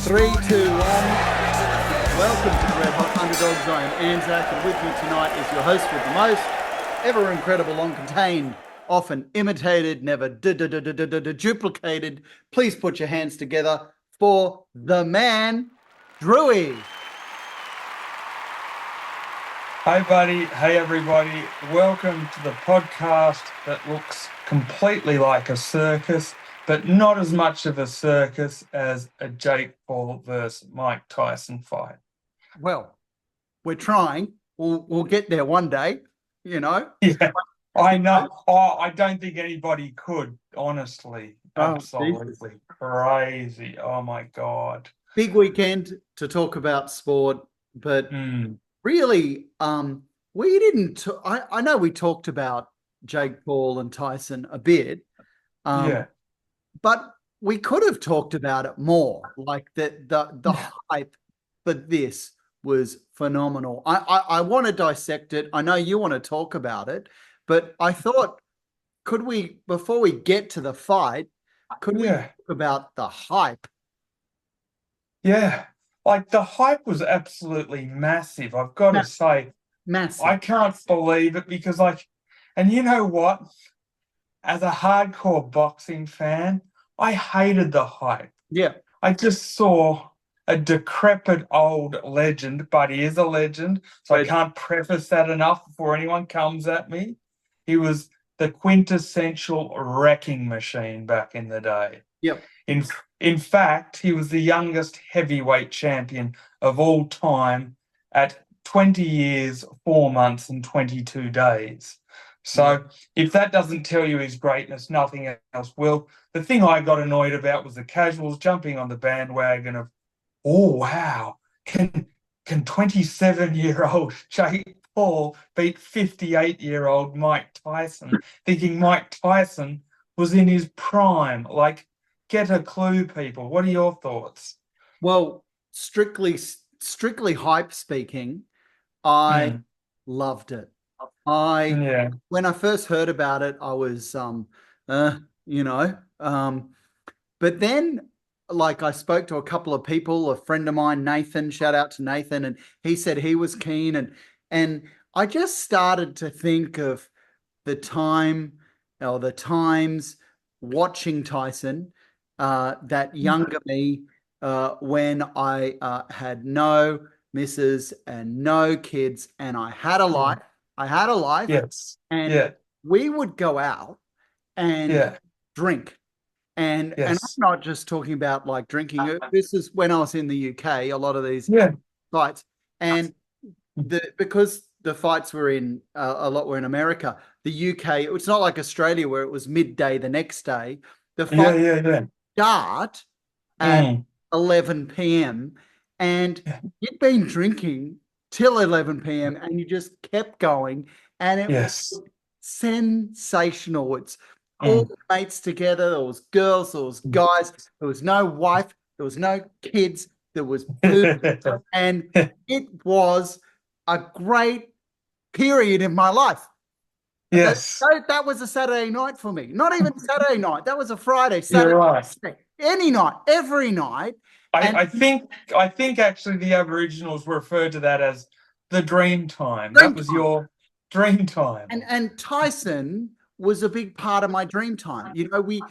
Three, two, one. Welcome to the Red Hot Underdogs. I am AnzaK, and with me tonight is your host with the most, ever incredible, long contained, often imitated, never duplicated. Please put your hands together for the man, Drewy. Hey, buddy. Hey, everybody. Welcome to the podcast that looks completely like a circus, but not as much of a circus as a Jake Paul versus Mike Tyson fight. Well, we're trying. We'll get there one day, you know. Yeah, I know. Oh, I don't think anybody could, honestly. Absolutely crazy. Oh, my God. Big weekend to talk about sport, but really, we didn't. I know we talked about Jake Paul and Tyson a bit, but we could have talked about it more. Like the hype for this was phenomenal. I want to dissect it. I know you want to talk about it, but I thought, could we, before we get to the fight, could we talk about the hype? Yeah. Like, the hype was absolutely massive. I've got to say, massive. I can't believe it because, and you know what? As a hardcore boxing fan, I hated the hype. Yeah. I just saw a decrepit old legend, but he is a legend, so I can't preface that enough before anyone comes at me. He was the quintessential wrecking machine back in the day. Yep. In fact, he was the youngest heavyweight champion of all time at 20 years, 4 months, and 22 days. So if that doesn't tell you his greatness, nothing else will. The thing I got annoyed about was the casuals jumping on the bandwagon of, oh, wow, can 27-year-old Jake Paul beat 58-year-old Mike Tyson, thinking Mike Tyson was in his prime. Like, get a clue, people. What are your thoughts? Well, strictly hype speaking, I loved it. When I first heard about it, I was, but then, like, I spoke to a couple of people, a friend of mine, Nothin, shout out to Nothin, and he said he was keen, and I just started to think of the times watching Tyson, that younger me, when I had no missus and no kids, and I had a life. Yes. And we would go out and drink. And I'm not just talking about like drinking. This is when I was in the UK, a lot of these fights. And because the fights were in a lot were in America, the UK, it's not like Australia where it was midday the next day. The fight start at 11 p.m. and you'd been drinking till 11 p.m. and you just kept going, and it was sensational. It's all the mates together. There was girls, there was guys, there was no wife, there was no kids, there was booze, and it was a great period in my life. Yes. That was a Saturday night for me. Not even Saturday night. That was a Friday, Saturday, Saturday, any night, every night. I think actually the Aboriginals referred to that as the dream time. That was your dream time. And Tyson was a big part of my dream time. You know, we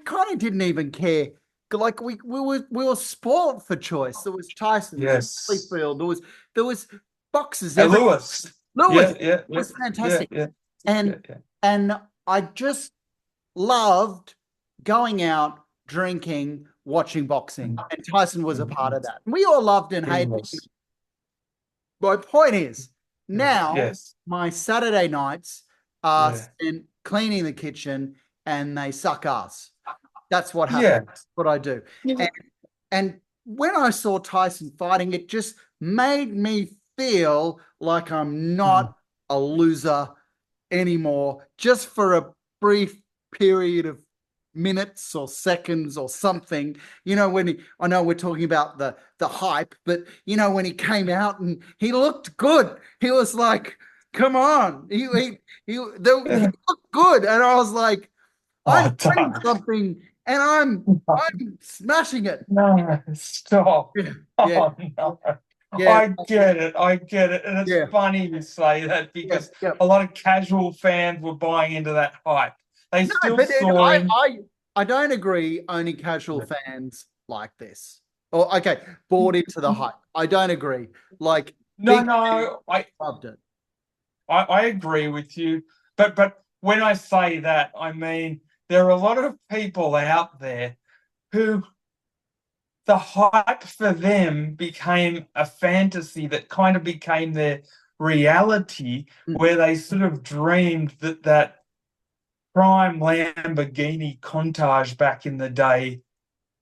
kind of didn't even care. Like we were sport for choice. There was Tyson, there was Holyfield, there was boxers. Lewis. It was fantastic. And I just loved going out, drinking, watching boxing, and Tyson was a part of that. We all loved and hated him. My point is, now my Saturday nights are spent cleaning the kitchen and they suck ass. That's what happens. That's what I do. And when I saw Tyson fighting, it just made me feel like I'm not a loser anymore, just for a brief period of minutes or seconds or something. You know, I know we're talking about the hype, but you know, when he came out and he looked good, he was like, come on, he looked good. And I was like, I'm doing something and I'm smashing it. No, stop. Yeah, Oh, no. yeah, I get it. I get it. And it's yeah, funny you say that because yeah. a lot of casual fans were buying into that hype. They No, still but saw him. I don't agree. Only casual fans like this. Or okay, bought into the hype. I don't agree. Like No, big no, loved it. I agree with you. But when I say that, I mean there are a lot of people out there who the hype for them became a fantasy that kind of became their reality, where they sort of dreamed that prime Lamborghini Countach back in the day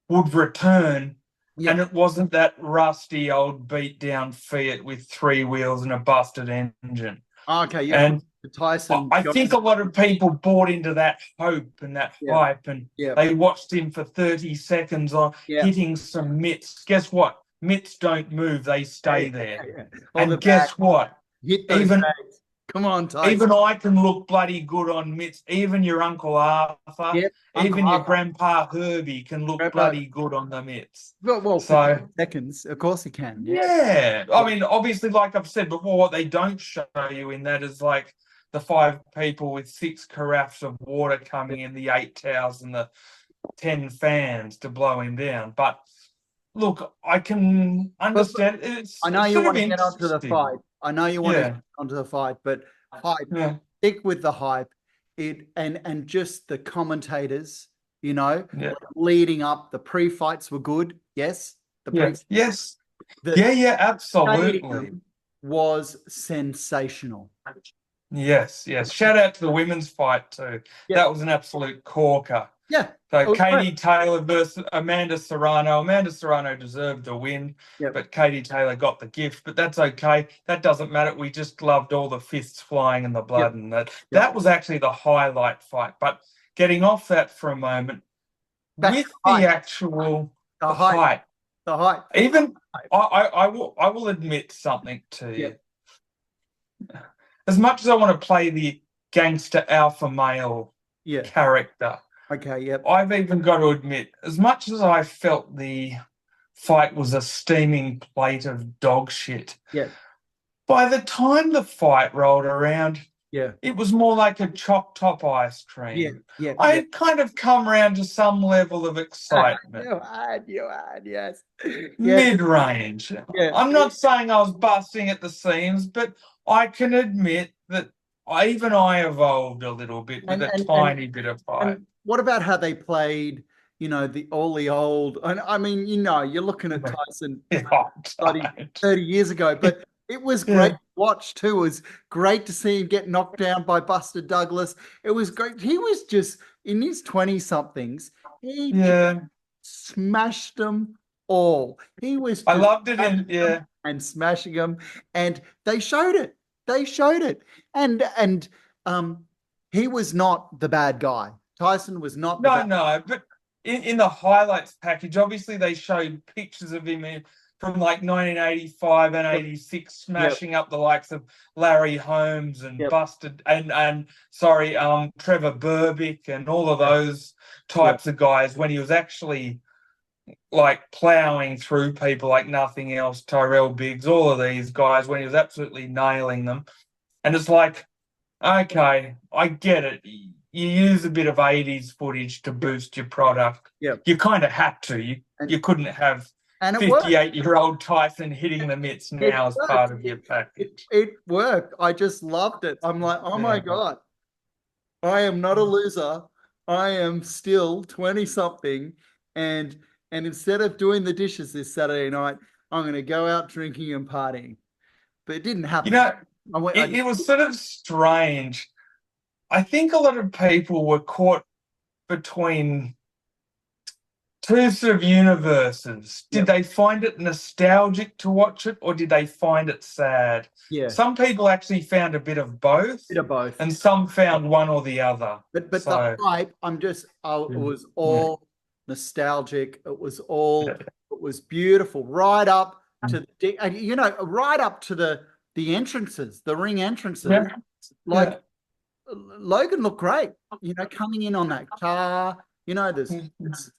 would return. Yeah. And it wasn't that rusty old beat down Fiat with 3 wheels and a busted engine. Okay, yeah. And Tyson. I think a lot of people bought into that hope and that hype, and they watched him for 30 seconds on hitting some mitts. Guess what? Mitts don't move; they stay there. And guess what? Hit those bags. Come on, Tyson. Even I can look bloody good on mitts. Even your Uncle Arthur, even your Grandpa Herbie can look bloody good on the mitts. Well, so seconds, of course he can. Yeah. I mean, obviously, like I've said before, what they don't show you in that is like the 5 people with 6 carafes of water coming in, the 8 towels and the 10 fans to blow him down. But look, I can understand. I know you want to get onto the fight. I know you want to get onto the fight, but hype, stick with the hype. And just the commentators, you know, leading up. The pre-fights were good. Yes. Yes. Absolutely. Was sensational. Yes. Shout out to the women's fight too. That was an absolute corker. Yeah. So Katie Taylor versus Amanda Serrano. Amanda Serrano deserved the win, but Katie Taylor got the gift. But that's okay. That doesn't matter. We just loved all the fists flying and the blood, and that was actually the highlight fight. But getting off that for a moment, with the actual hype. The hype. Even I will admit something to you. As much as I want to play the gangster alpha male character, I've even got to admit, as much as I felt the fight was a steaming plate of dog shit, by the time the fight rolled around, it was more like a choc top ice cream. I had kind of come around to some level of excitement. You had, yes. Mid-range. I'm not saying I was busting at the seams, but I can admit that I evolved a little bit with a tiny bit of hype. What about how they played, you know, the old, and I mean, you know, you're looking at Tyson 30 years ago, but it was great to watch too. It was great to see him get knocked down by Buster Douglas. It was great. He was just, in his 20-somethings, he just smashed them all. He was I loved it and smashing them, and they showed it. And he was not the bad guy. Tyson was not the bad guy. But in the highlights package, obviously they showed pictures of him from like 1985 and 86 smashing up the likes of Larry Holmes and Trevor Burbick and all of those types of guys when he was actually like plowing through people like nothing else, Tyrell Biggs, all of these guys, when he was absolutely nailing them. And it's like, okay, I get it. You use a bit of 80s footage to boost your product. You kind of had to. You couldn't have 58-year-old Tyson hitting the mitts now as part of your package. It worked. I just loved it. I'm like, oh my God, I am not a loser. I am still 20-something. And instead of doing the dishes this Saturday night, I'm going to go out drinking and partying. But it didn't happen. You know, it was sort of strange. I think a lot of people were caught between two sort of universes. Did they find it nostalgic to watch it, or did they find it sad? Some people actually found a bit of both. And some found one or the other. But the hype, it was all nostalgic. It was all, it was beautiful, right up to right up to the entrances, the ring entrances. Logan looked great, coming in on that car, You know, there's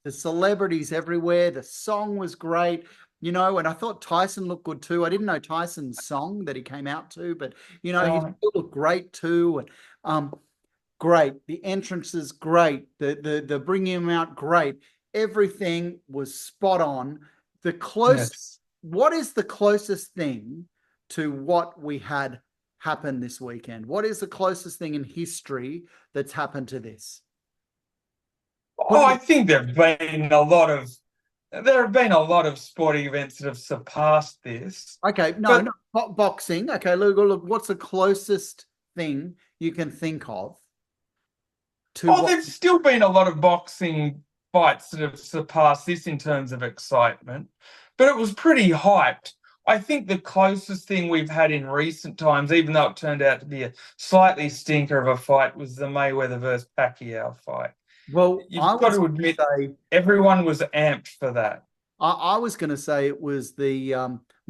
the celebrities everywhere. The song was great. You know, and I thought Tyson looked good too. I didn't know Tyson's song that he came out to, but you know, he still looked great too. And great. The entrances, great. The bringing him out, great. Everything was spot on. The close. What is the closest thing to what we had happen this weekend? What is the closest thing in history that's happened to this? Oh, I think there have been a lot of sporting events that have surpassed this. Okay, no, boxing. Okay, look, what's the closest thing you can think of to there's still been a lot of boxing fights that have surpassed this in terms of excitement, but it was pretty hyped. I think the closest thing we've had in recent times, even though it turned out to be a slightly stinker of a fight, was the Mayweather versus Pacquiao fight. Well, you've got to admit, everyone was amped for that. I was going to say it was the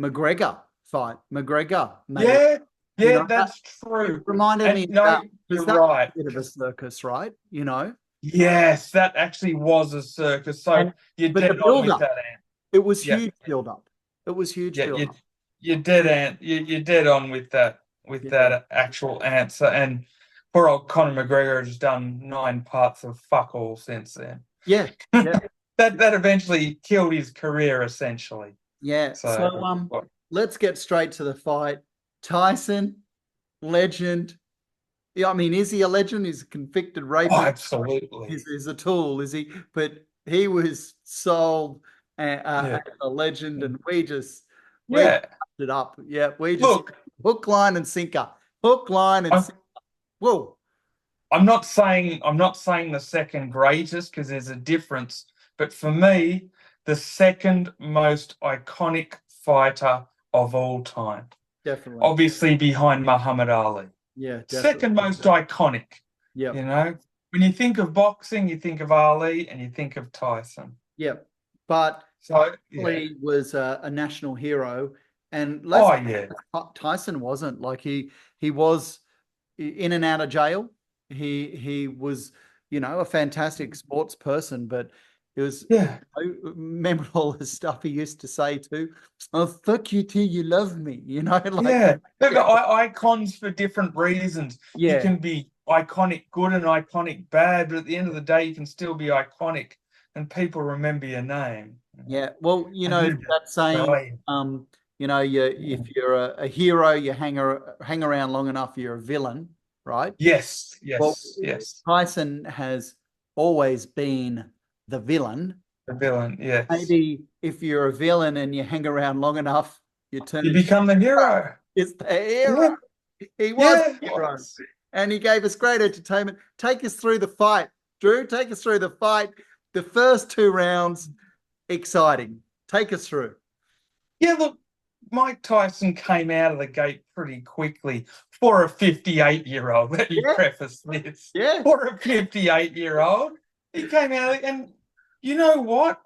McGregor fight. McGregor. Yeah, that's true. It reminded me about, you're right. A bit of a circus, right? You know? Yes, that actually was a circus. So you did on with that, Ant. It was huge build up. It was huge build up. You did, Ant. You did on with that actual answer. And poor old Conor McGregor has done 9 parts of fuck all since then. Yeah. That eventually killed his career, essentially. Yeah. So let's get straight to the fight. Tyson, legend. Yeah, I mean, is he a legend? He's a convicted rapist. Oh, absolutely. He's a tool, is he? But he was sold a legend, and we it up. Yeah, we just hook, line, and sinker. Hook, line, and sinker. Whoa. I'm not saying the second greatest, because there's a difference. But for me, the second most iconic fighter of all time. Definitely. Obviously behind Muhammad Ali. Yeah, definitely. Second most iconic. Yeah. You know, when you think of boxing, you think of Ali and you think of Tyson. Yeah. But Ali was a national hero. And Tyson wasn't. Like he was in and out of jail. He was, you know, a fantastic sports person, but it was remember all the stuff he used to say too. Oh, fuck you till you love me, you know. Icons for different reasons. You can be iconic good and iconic bad, but at the end of the day, you can still be iconic, and people remember your name. Yeah, well, you know that saying. You know, if you're a hero, you hang around long enough, you're a villain, right? Yes. Well, Tyson has always been the villain. The villain, yes. Maybe if you're a villain and you hang around long enough, you become the hero. It's the hero. Yeah. He was the hero. And he gave us great entertainment. Take us through the fight. Drew, take us through the fight. The first 2 rounds, exciting. Take us through. Yeah, look, Mike Tyson came out of the gate pretty quickly for a 58-year-old. Let me preface this. Yeah. For a 58-year-old. He came out, and you know what?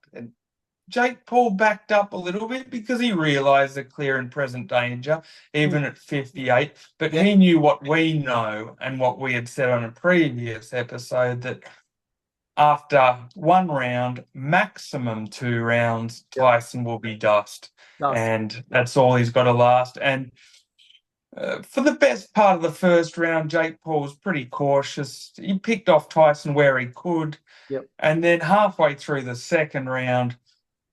Jake Paul backed up a little bit because he realised the clear and present danger, even at 58. But he knew what we know and what we had said on a previous episode, that after 1 round, maximum 2 rounds, Tyson will be dust. And that's all he's got to last. And for the best part of the first round, Jake Paul was pretty cautious. He picked off Tyson where he could. And then halfway through the second round,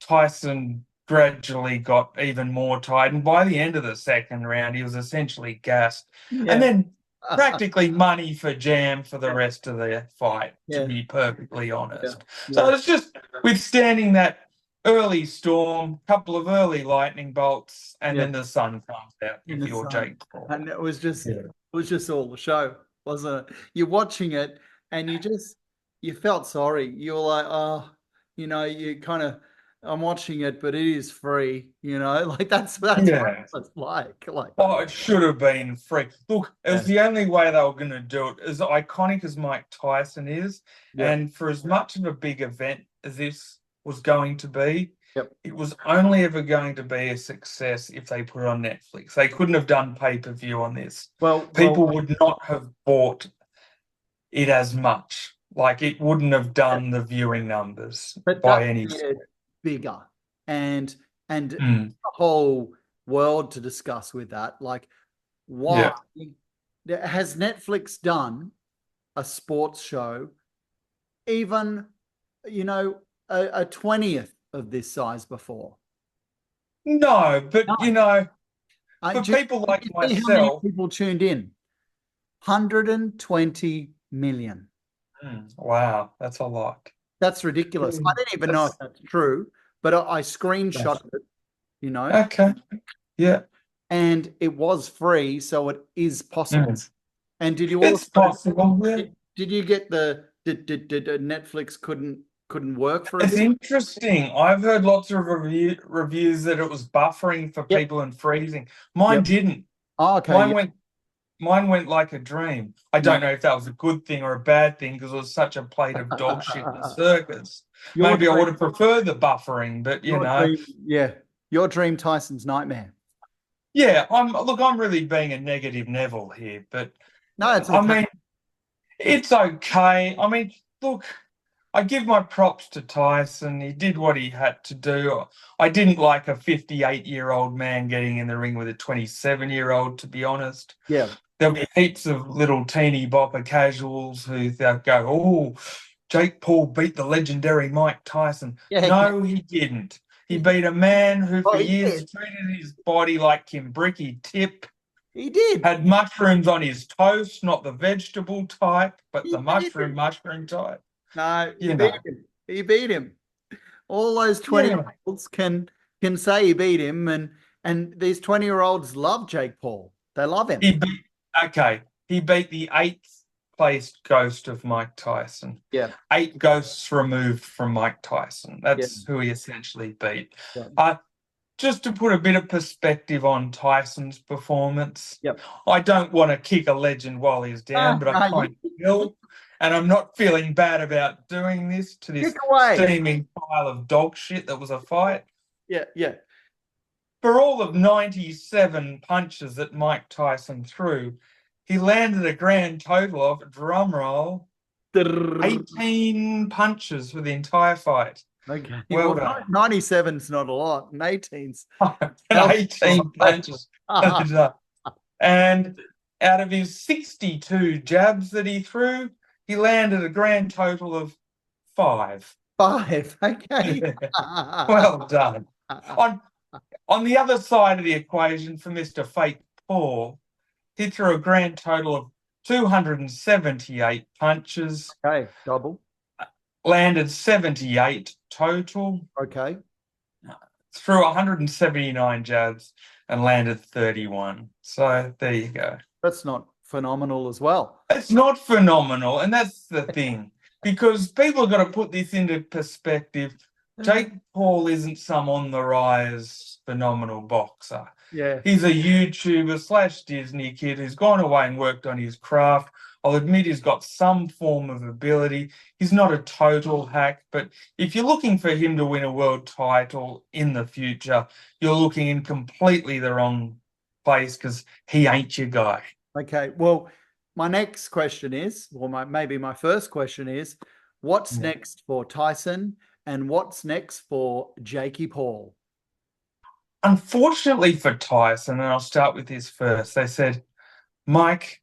Tyson gradually got even more tired. And by the end of the second round, he was essentially gassed. And then practically money for jam for the rest of the fight, to be perfectly honest. So it's just withstanding that early storm, couple of early lightning bolts, and then the sun comes out if you're Jake Paul. And it was just all the show, wasn't it? You're watching it and you felt sorry. You were like, oh, you know, you kind of, I'm watching it, but it is free, you know, like that's what it's like. Oh, it should have been free. Look, it was the only way they were going to do it. As iconic as Mike Tyson is, and for as much of a big event as this was going to be, it was only ever going to be a success if they put it on Netflix. They couldn't have done pay-per-view on this. People would not have bought it as much. Like, it wouldn't have done the viewing numbers But by that any made it bigger, and Mm, a whole world to discuss with that. Like, why has Netflix done a sports show even, a 20th of this size before? no, but No. for Just people like see how many myself, people tuned in. 120 million. wow, that's a lot. That's ridiculous. I don't even know if that's true, but I screenshot it, Okay. Yeah. and it was free, so it is possible. And did you It's also possible. Yeah. did you get did Netflix couldn't work for a It's bit? interesting. I've heard lots of reviews that it was buffering for Yep. people and freezing. Mine Yep. didn't. Oh, okay. Mine went like a dream. I don't know if that was a good thing or a bad thing because it was such a plate of dog shit in the circus. Maybe I would have preferred the buffering, but your dream Tyson's nightmare. Yeah, I'm really being a negative Neville here, but No, it's okay. I mean, it's okay. I mean, look, I give my props to Tyson. He did what he had to do. I didn't like a 58-year-old man getting in the ring with a 27-year-old, to be honest. Yeah. There'll be heaps of little teeny bopper casuals who they'll go, oh, Jake Paul beat the legendary Mike Tyson. No, he didn't. He beat a man who for years treated his body like Kimbricki tip. He did. Had mushrooms on his toast, not the vegetable type, but the mushroom type. No, he beat him. All those 20-year-olds can say he beat him, and these 20-year-olds love Jake Paul. They love him. He beat the 8th placed ghost of Mike Tyson. Yeah. 8 ghosts removed from Mike Tyson. That's who he essentially beat. Yeah. Just to put a bit of perspective on Tyson's performance, Yep. I don't want to kick a legend while he's down, but I kind of will. And I'm not feeling bad about doing this to this steaming pile of dog shit that was a fight. Yeah, yeah. For all of 97 punches that Mike Tyson threw, he landed a grand total of, drumroll, 18 punches for the entire fight. Okay. Well done. 97's not a lot, and 18's 18 punches. And out of his 62 jabs that he threw, he landed a grand total of 5. 5, okay. Well done. On the other side of the equation for Mr. Fake Paul, he threw a grand total of 278 punches. Okay, double. Landed 78 total. Okay. Threw 179 jabs and landed 31. So there you go. That's not phenomenal as well. It's not phenomenal, and that's the thing. Because people have got to put this into perspective. Jake Paul isn't some on-the-rise phenomenal boxer. Yeah. He's a YouTuber / Disney kid who's gone away and worked on his craft. I'll admit he's got some form of ability. He's not a total hack, but if you're looking for him to win a world title in the future, you're looking in completely the wrong place because he ain't your guy. Okay, well, my next question is, or maybe my first question is, what's next for Tyson and what's next for Jakey Paul? Unfortunately for Tyson, and I'll start with this first, they said, Mike,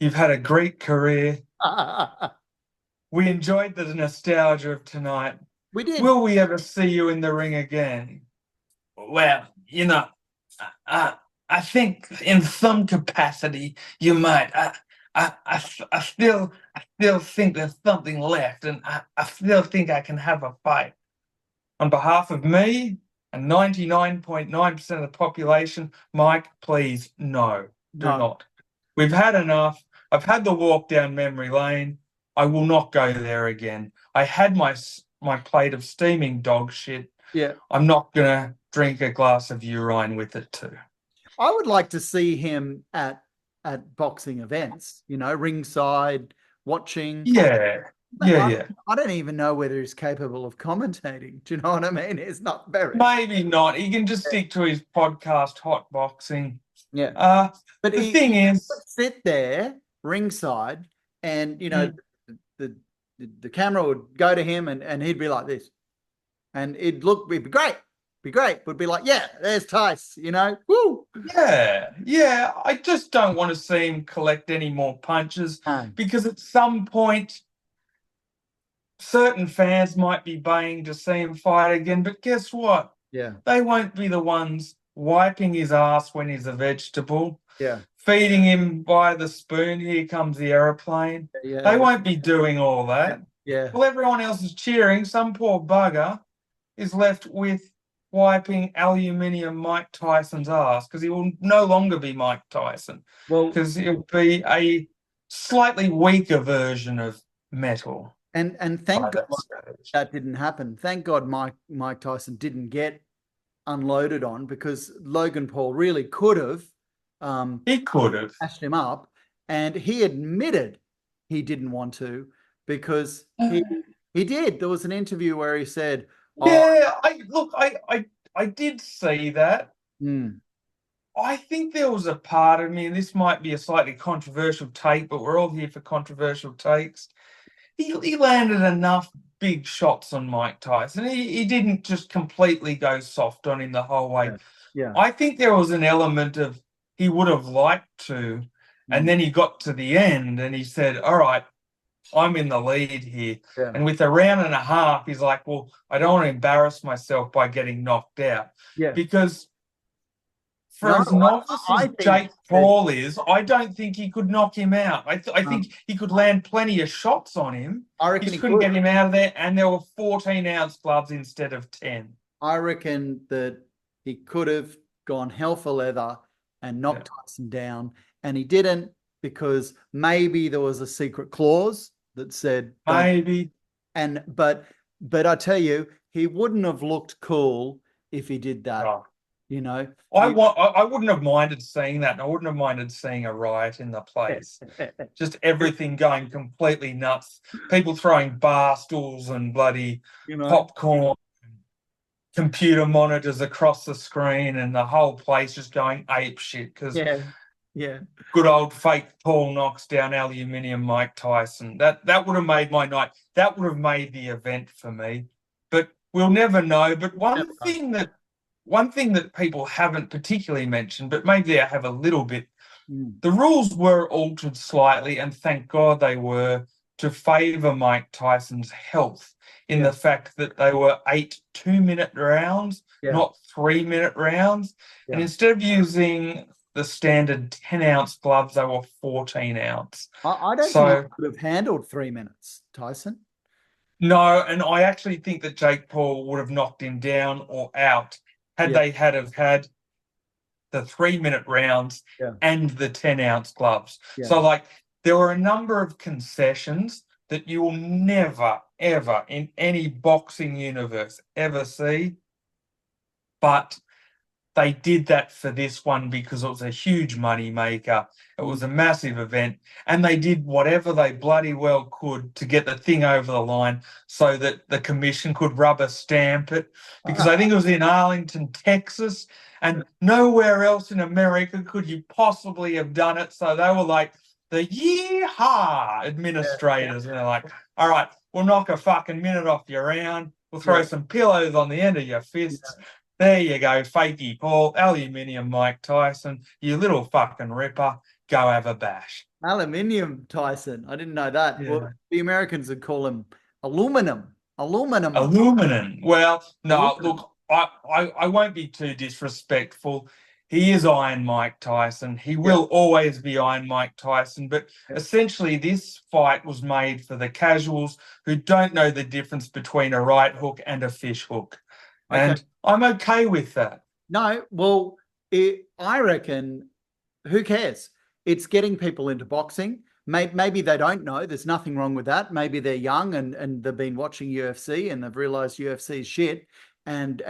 you've had a great career. We enjoyed the nostalgia of tonight. We did. Will we ever see you in the ring again? Well, I think in some capacity you might. I still think there's something left, and I still think I can have a fight. On behalf of me and 99.9% of the population, Mike, please, no, do not. We've had enough. I've had the walk down memory lane. I will not go there again. I had my plate of steaming dog shit. Yeah. I'm not going to drink a glass of urine with it too. I would like to see him at boxing events, ringside, watching. Yeah. Yeah. I don't even know whether he's capable of commentating. Do you know what I mean? It's not very. Maybe not. He can just stick to his podcast, Hot Boxing. Yeah. But the thing is, sit there ringside, and the the camera would go to him and he'd be like this. And it'd be great. Be great. Would be like, yeah, there's Tice, woo. Yeah. I just don't want to see him collect any more punches because at some point, certain fans might be baying to see him fight again. But guess what? Yeah. They won't be the ones wiping his ass when he's a vegetable. Yeah. Feeding him by the spoon. Here comes the aeroplane. Yeah. They won't be doing all that. Yeah. Well, everyone else is cheering. Some poor bugger is left with wiping aluminium Mike Tyson's ass because he will no longer be Mike Tyson. Well, because he'll be a slightly weaker version of metal. And thank God that didn't happen. Thank God Mike Tyson didn't get unloaded on, because Logan Paul really could have. He could have bashed him up, and he admitted he didn't want to, because he did. There was an interview where he said, I did see that. I think there was a part of me, and this might be a slightly controversial take, but we're all here for controversial takes. He landed enough big shots on Mike Tyson. He didn't just completely go soft on him the whole way. Yeah. I think there was an element of he would have liked to, and then he got to the end and he said, all right, I'm in the lead here. Yeah. And with a round and a half, he's like, well, I don't want to embarrass myself by getting knocked out. Yeah. Because as novice as Jake Paul is, I don't think he could knock him out. I think he could land plenty of shots on him. I reckon he couldn't get him out of there, and there were 14-ounce gloves instead of 10. I reckon that he could have gone hell for leather and knocked Tyson down, and he didn't, because maybe there was a secret clause that said maybe. But I tell you, he wouldn't have looked cool if he did that. Oh. I wouldn't have minded seeing that, and I wouldn't have minded seeing a riot in the place. Just everything going completely nuts. People throwing bar stools and bloody popcorn, computer monitors across the screen, and the whole place just going ape shit because good old fake Paul knocks down aluminium Mike Tyson. That would have made my night. That would have made the event for me. But we'll never know. But one thing that people haven't particularly mentioned, but maybe I have a little bit, the rules were altered slightly, and thank God they were, to favour Mike Tyson's health, in the fact that they were 8 2-minute rounds, not 3-minute rounds. And instead of using the standard 10-ounce gloves, they were 14-ounce. I don't think he could have handled 3 minutes, Tyson. No, and I actually think that Jake Paul would have knocked him down or out had they had the 3-minute rounds and the 10-ounce gloves. So, there were a number of concessions that you will never, ever, in any boxing universe, ever see. But they did that for this one because it was a huge money maker. It was a massive event, and they did whatever they bloody well could to get the thing over the line so that the commission could rubber stamp it, because I think it was in Arlington, Texas, and nowhere else in America could you possibly have done it. So they were like the yeehaw administrators, and they're like, all right, we'll knock a fucking minute off your round. We'll throw some pillows on the end of your fists. There you go, fakey Paul, aluminium Mike Tyson, you little fucking ripper, go have a bash. Aluminium Tyson, I didn't know that. Well, the Americans would call him aluminum. Well, no, look, I won't be too disrespectful. He is Iron Mike Tyson. He will always be Iron Mike Tyson. But essentially, this fight was made for the casuals who don't know the difference between a right hook and a fish hook. And I'm okay with that. No, well, I reckon, who cares? It's getting people into boxing. Maybe they don't know. There's nothing wrong with that. Maybe they're young and they've been watching UFC and they've realised UFC is shit. And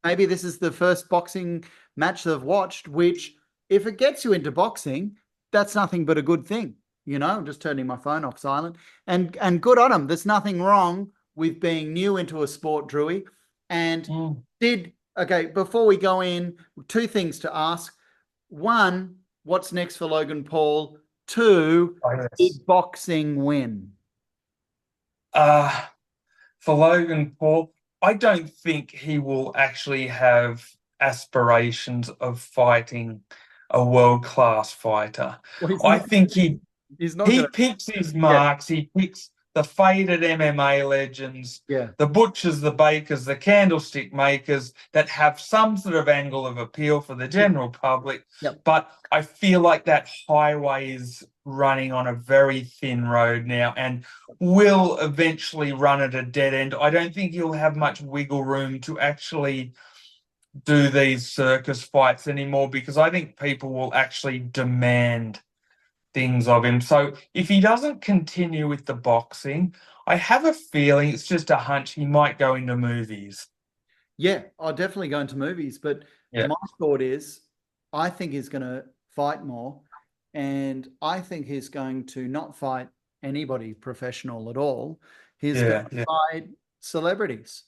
maybe this is the first boxing match they've watched, which, if it gets you into boxing, that's nothing but a good thing. I'm just turning my phone off silent. And good on them. There's nothing wrong with being new into a sport, Drewy. And before we go in, 2 things to ask. 1, what's next for Logan Paul? 2, did boxing win? For Logan Paul, I don't think he will actually have aspirations of fighting a world-class fighter. Well, I think he's not he going to. picks his Yeah. marks. He picks the faded MMA legends, Yeah. the butchers, the bakers, the candlestick makers that have some sort of angle of appeal for the general public. Yep. But I feel like that highway is running on a very thin road now and will eventually run at a dead end. I don't think he'll have much wiggle room to actually do these circus fights anymore, because I think people will actually demand things of him. So if he doesn't continue with the boxing, I have a feeling, it's just a hunch, he might go into movies. Yeah, I'll definitely go into movies. But Yeah. my thought is, I think he's going to fight more. And I think he's going to not fight anybody professional at all. He's going to fight celebrities.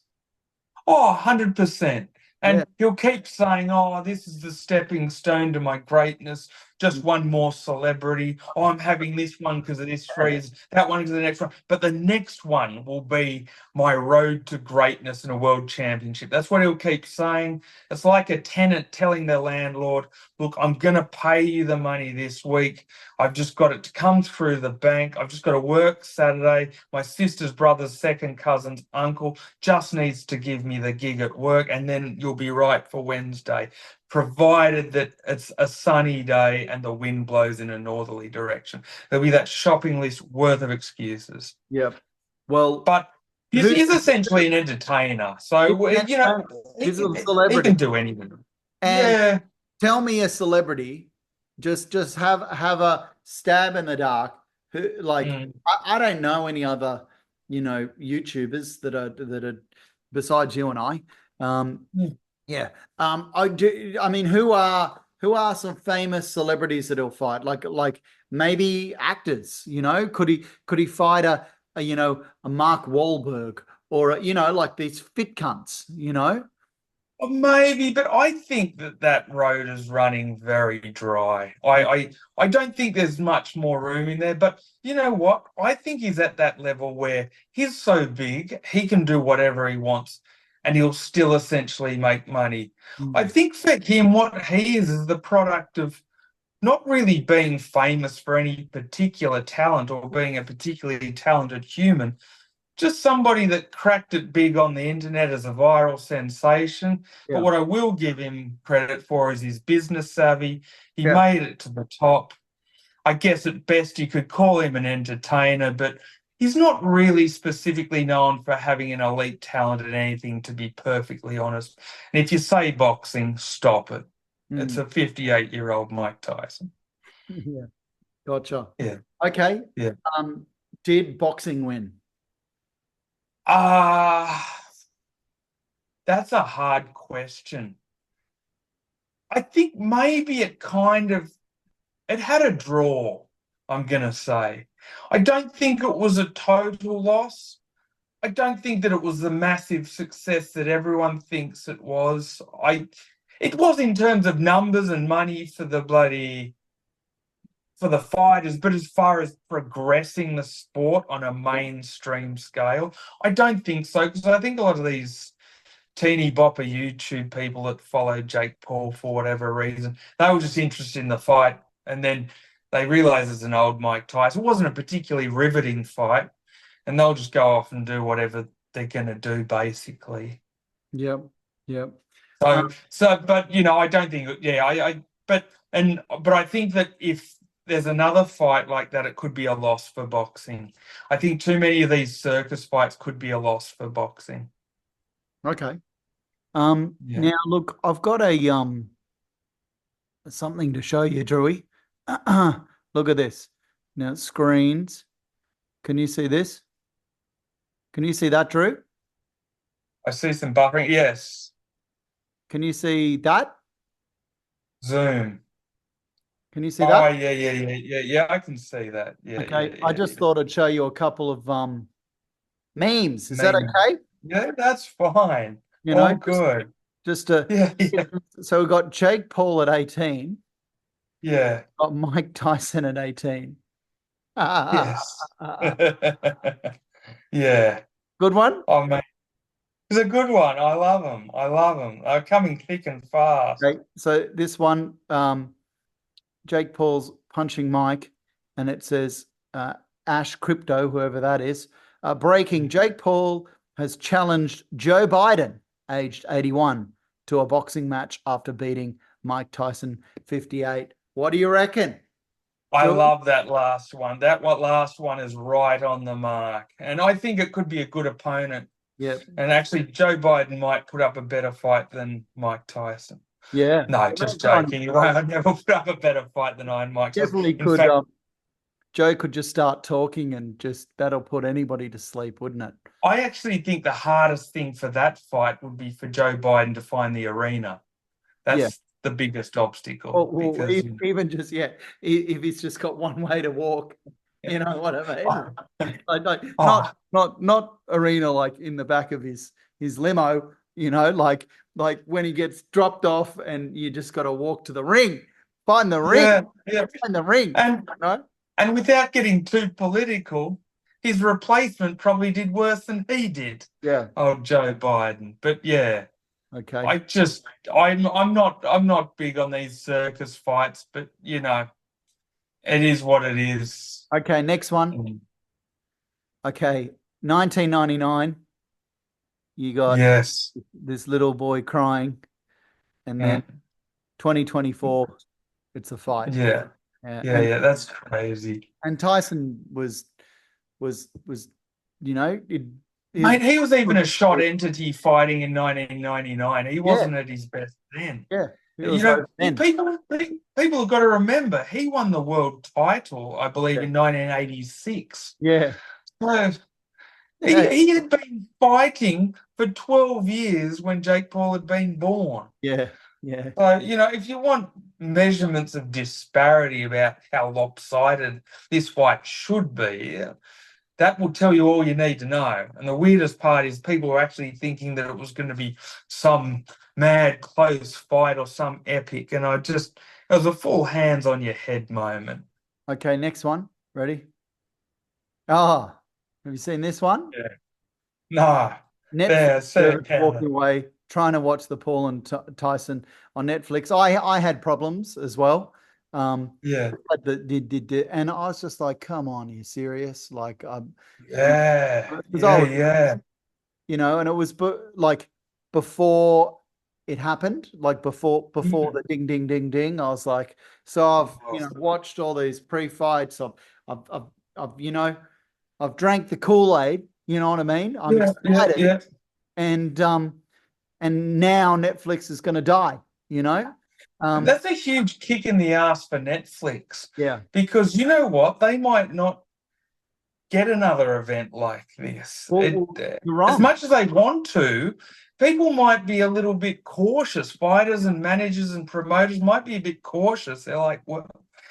Oh, 100%. And Yeah. he'll keep saying, oh, this is the stepping stone to my greatness. Just one more celebrity. Oh, I'm having this one because of this freeze, that one because of the next one. But the next one will be my road to greatness in a world championship. That's what he'll keep saying. It's like a tenant telling their landlord, look, I'm going to pay you the money this week. I've just got it to come through the bank. I've just got to work Saturday. My sister's brother's second cousin's uncle just needs to give me the gig at work, and then you'll be right for Wednesday, provided that it's a sunny day and the wind blows in a northerly direction. There'll be that shopping list worth of excuses. Yeah. Well, but he's essentially an entertainer, so you know, he's a he celebrity. can do anything. And yeah. Tell me a celebrity. Just have a stab in the dark. Who, like, I don't know any other, YouTubers that are besides you and I. Yeah. I do. I mean, who are some famous celebrities that he'll fight? Like maybe actors. Could he fight a Mark Wahlberg or like these fit cunts? Maybe, but I think that road is running very dry. I don't think there's much more room in there. But you know what? I think he's at that level where he's so big, he can do whatever he wants and he'll still essentially make money. I think for him, what he is the product of not really being famous for any particular talent or being a particularly talented human, just somebody that cracked it big on the internet as a viral sensation. Yeah. But what I will give him credit for is his business savvy. He made it to the top. I guess at best you could call him an entertainer, but he's not really specifically known for having an elite talent at anything, to be perfectly honest. And if you say boxing, stop it. It's a 58-year-old Mike Tyson. Yeah. Gotcha. Yeah. Okay. Yeah. Did boxing win? That's a hard question. I think maybe it had a draw, I'm going to say. I don't think it was a total loss. I don't think that it was the massive success that everyone thinks it was. It was in terms of numbers and money for the fighters, but as far as progressing the sport on a mainstream scale, I don't think so, because I think a lot of these teeny bopper YouTube people that followed Jake Paul for whatever reason, they were just interested in the fight, and then they realised it's an old Mike Tyson. It wasn't a particularly riveting fight, and they'll just go off and do whatever they're going to do, basically. Yep. But I don't think. But I think that if there's another fight like that, it could be a loss for boxing. I think too many of these circus fights could be a loss for boxing. Okay. Now look, I've got a something to show you, Drewy. Look at this. Now screens. Can you see this? Can you see that, Drew? I see some buffering. Yes. Can you see that? Zoom. Can you see that? Oh, yeah. I can see that. Yeah. Okay. Yeah, I just thought I'd show you a couple of memes. Is that okay? Yeah, that's fine. Good. Just to So we've got Jake Paul at 18. Yeah. Got Mike Tyson at 18. Yes. Yeah. Good one? Oh, man. It's a good one. I love them. I love them. They're coming thick and fast. Okay, so this one, Jake Paul's punching Mike, and it says Ash Crypto, whoever that is. Breaking, Jake Paul has challenged Joe Biden, aged 81, to a boxing match after beating Mike Tyson, 58. What do you reckon? I love that last one. That last one is right on the mark. And I think it could be a good opponent. Yeah. And actually, Joe Biden might put up a better fight than Mike Tyson. Yeah. No, just joking. He won't never put up a better fight than Iron Mike Tyson. Definitely could. Joe could just start talking and that'll put anybody to sleep, wouldn't it? I actually think the hardest thing for that fight would be for Joe Biden to find the arena. That's the biggest obstacle. Well, even just, if he's just got one way to walk, you know what I mean? Not arena like in the back of his limo, you know, like when he gets dropped off and you just got to walk to the ring, find the ring, find the ring. And without getting too political, his replacement probably did worse than he did. Yeah. Oh, Joe Biden. But yeah. Okay. I'm not big on these circus fights, but you know, it is what it is. Okay, next one. Okay, 1999. You got this little boy crying, and then 2024, it's a fight. Yeah, that's crazy. And Tyson was, you know, mate, he was even a shot entity fighting in 1999. He wasn't at his best then. Yeah. You know, people have got to remember he won the world title, I believe, in 1986. Yeah. So he had been fighting for 12 years when Jake Paul had been born. Yeah. So, you know, if you want measurements of disparity about how lopsided this fight should be, that will tell you all you need to know. And the weirdest part is people are actually thinking that it was going to be some mad close fight or some epic. And it was a full hands on your head moment. Okay, next one. Ready? Oh, have you seen this one? Yeah. No. Netflix walking away, trying to watch the Paul and Tyson on Netflix. I had problems as well. And I was just like, come on, are you serious? Like, you know, and it was like before it happened, like before the ding ding ding ding. I was like, so I've watched all these pre-fights. I've drank the Kool-Aid. You know what I mean? I'm excited, and now Netflix is going to die. You know. That's a huge kick in the ass for Netflix. Yeah. Because you know what? They might not get another event like this. You're wrong. As much as they want to, people might be a little bit cautious. Fighters and managers and promoters might be a bit cautious. They're like,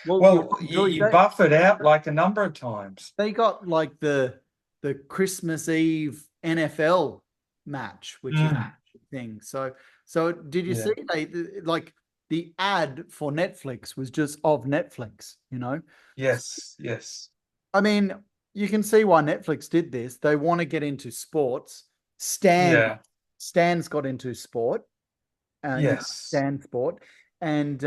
you buff it out like a number of times. They got like the Christmas Eve NFL match, which is a thing. So did you see the ad for Netflix was just of Netflix, you know? Yes. I mean, you can see why Netflix did this. They want to get into sports. Stan's got into sport. Stan Sport. And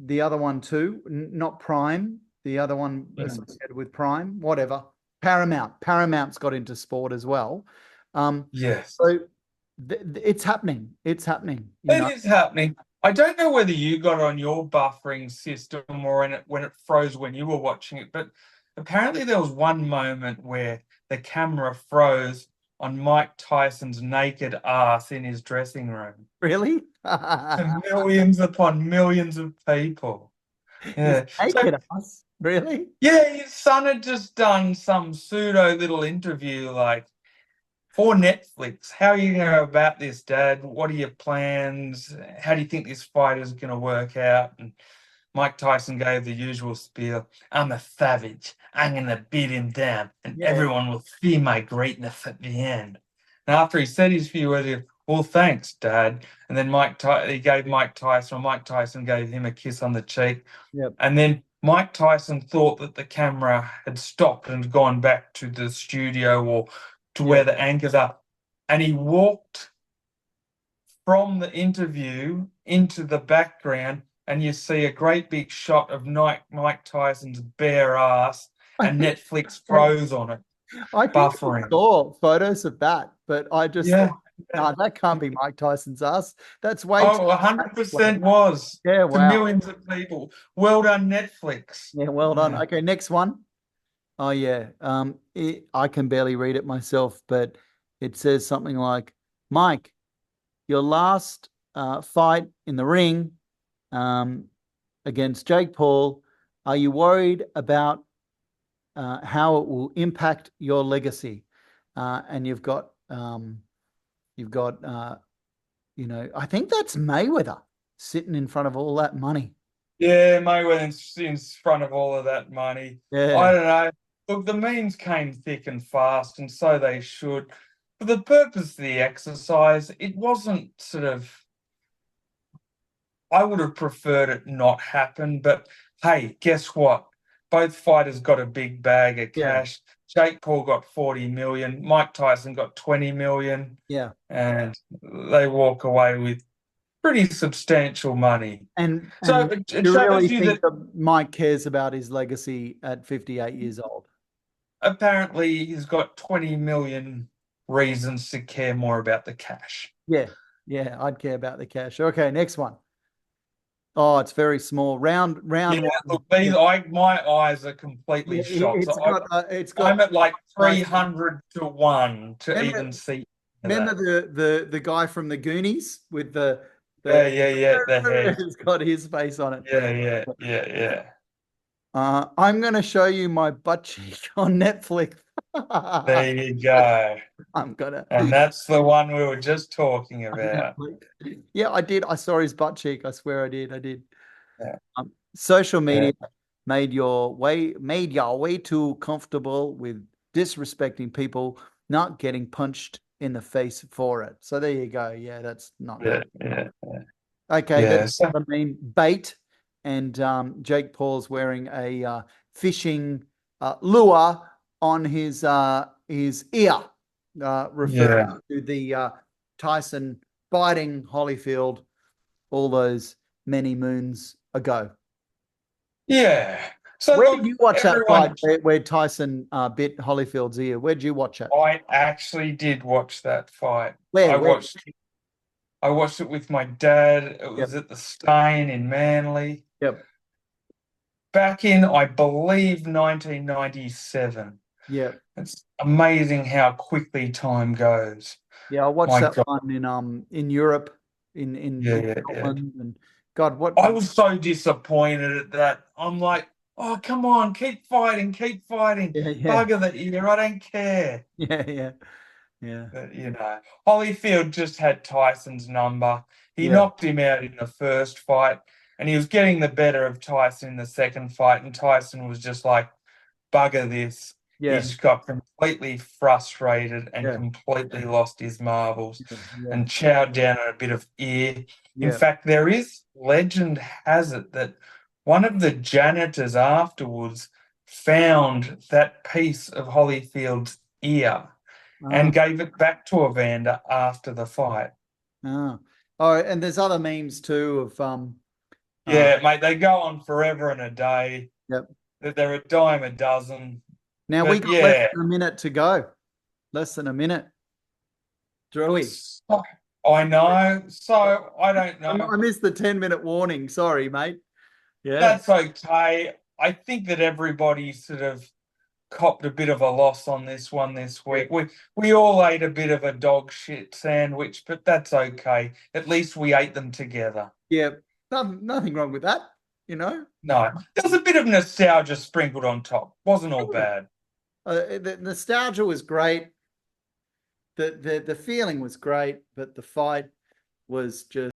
the other one too, not Prime. The other one associated with Prime, whatever. Paramount's got into sport as well. So it's happening. It's happening. It is happening. I don't know whether you got on your buffering system or when it froze when you were watching it, but apparently there was one moment where the camera froze on Mike Tyson's naked ass in his dressing room. Really? And millions upon millions of people. Yeah. Naked ass? Really? Yeah, his son had just done some pseudo little interview like, for Netflix, how are you going to go about this, Dad? What are your plans? How do you think this fight is going to work out? And Mike Tyson gave the usual spiel. I'm a savage. I'm going to beat him down, and everyone will see my greatness at the end. And after he said his few words, he goes, well, thanks, Dad. And then he gave Mike Tyson gave him a kiss on the cheek. Yep. And then Mike Tyson thought that the camera had stopped and gone back to the studio or to where the anchors are. And he walked from the interview into the background, and you see a great big shot of Mike Tyson's bare ass, and Netflix froze on it. I think I saw photos of that, but I just thought, no, that can't be Mike Tyson's ass. That's way too 100% was. Yeah, to wow. millions of people. Well done, Netflix. Yeah, well done. Okay, next one. Oh yeah. I can barely read it myself, but it says something like, Mike, your last fight in the ring against Jake Paul, are you worried about how it will impact your legacy? And you've got you know, I think that's Mayweather sitting in front of all that money. Yeah, Mayweather's in front of all of that money. Yeah. I don't know. Look, the memes came thick and fast, and so they should. For the purpose of the exercise, it wasn't sort of. I would have preferred it not happen, but hey, guess what? Both fighters got a big bag of cash. Jake Paul got 40 million. Mike Tyson got 20 million. Yeah. And they walk away with pretty substantial money. And so do it you shows really you think that Mike cares about his legacy at 58 years old? Apparently he's got 20 million reasons to care more about the cash. Yeah, I'd care about the cash. Okay, next one. Oh, it's very small. Round one. Look, my eyes are completely shot. I'm at like 300 to 1 to even see. Remember the guy from the Goonies with the the head. He's got his face on it. Yeah. I'm going to show you my butt cheek on Netflix. There you go. And that's the one we were just talking about. Yeah, I did. I saw his butt cheek. I swear I did. Yeah. Social media made your way too comfortable with disrespecting people, not getting punched in the face for it. So there you go. Yeah, that's not good. Okay, that's what I mean. Bait, and Jake Paul's wearing a fishing lure on his ear, referring to the Tyson biting Holyfield all those many moons ago. Yeah. So where did you watch that fight where Tyson bit Holyfield's ear? Where'd you watch it? I actually did watch that fight. I watched it with my dad. It was at the Stain in Manly. Yep. Back in, I believe, 1997. Yeah. It's amazing how quickly time goes. Yeah, I watched that one in Europe, in Scotland, and God, I was so disappointed at that. I'm like, oh, come on, keep fighting. Bugger the ear, I don't care. Yeah. But, Holyfield just had Tyson's number. He knocked him out in the first fight, and he was getting the better of Tyson in the second fight, and Tyson was just like, bugger this. He just got completely frustrated and completely lost his marbles and chowed down on a bit of ear. In fact, legend has it that one of the janitors afterwards found that piece of Holyfield's ear and gave it back to Evander after the fight. Oh, and there's other memes too of mate, they go on forever and a day. Yep. They're a dime a dozen. Now we got less than a minute to go. Less than a minute. Drewy. I know. So I don't know. I missed the 10-minute warning. Sorry, mate. Yeah. That's okay. I think that everybody sort of copped a bit of a loss on this one this week. We all ate a bit of a dog shit sandwich, but that's okay. At least we ate them together. Yeah. Nothing wrong with that, No, there was a bit of nostalgia sprinkled on top. Wasn't all bad. The nostalgia was great. The feeling was great, but the fight was just